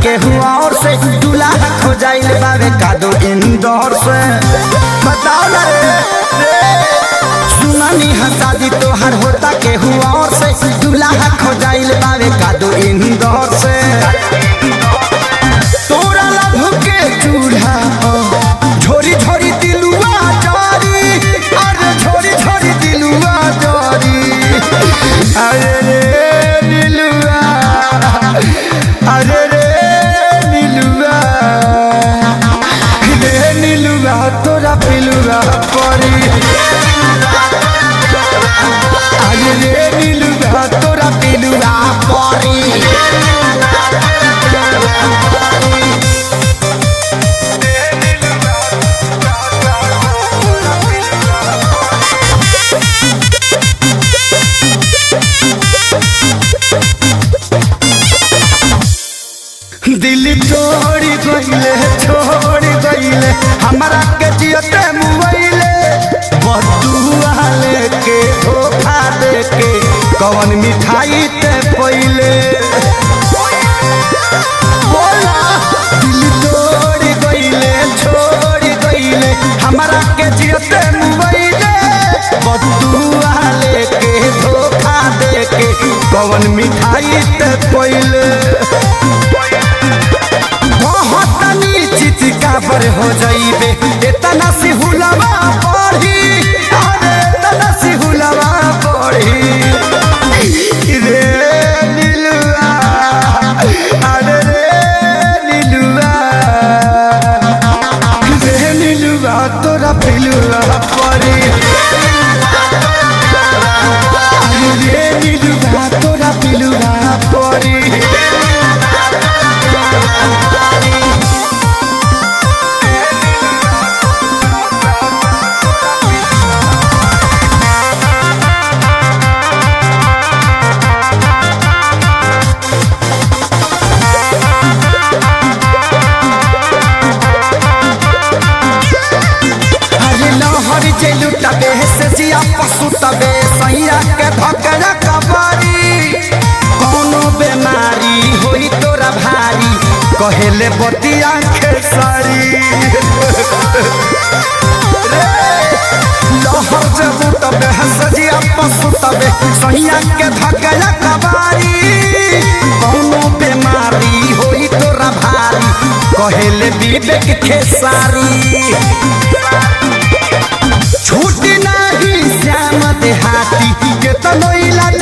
के हुआ और से दूल्हा खो जाइल बावे कादो इंदौर से बताओ ना रे सुनानी शादी तोहर होता के हुआ और से दूल्हा खो जाइल बावे कादो इंदौर से तोरा लभ के चूल्हा झोरी झोरी दिलुआ जारी अरे झोरी झोरी दिलुआ जारी अरे रे दिलुआ अरे रे नीलुआ रे नीलुआ तोरा पिलुआ परी अरे रे नीलुआ तोरा पिलुआ परी दिल छोड़ गईले हमारा के जियते मुआइले बदुआ लेके धोखा देके कवन मिठाई ते पहिले बोला दिल छोड़ गईले हमारा के जियते मुआइले बदुआ लेके धोखा देके कवन मिठाई ते पहिले काबर हो जाइबे इतना सी हुलवा पढ़ी अरे इतना सी हुलवा पढ़ी रे नीलुआ अरे रे नीलुआ तोरा पिलुआ पढ़ी रे नीलुआ तोरा पिलुआ पढ़ी लुटबे से जिया पशु तबे सैया के धकरा कबारी कोनो बेमारी होई तोरा भारी कहेले बतिया खेसारी लहर जे लुटबे से जिया पशु तबे सैया के धकरा कबारी कोनो बेमारी होई तोरा भारी कहेले विवेक खेसारी छूट नहीं श्याम देहाती के तनो इलाज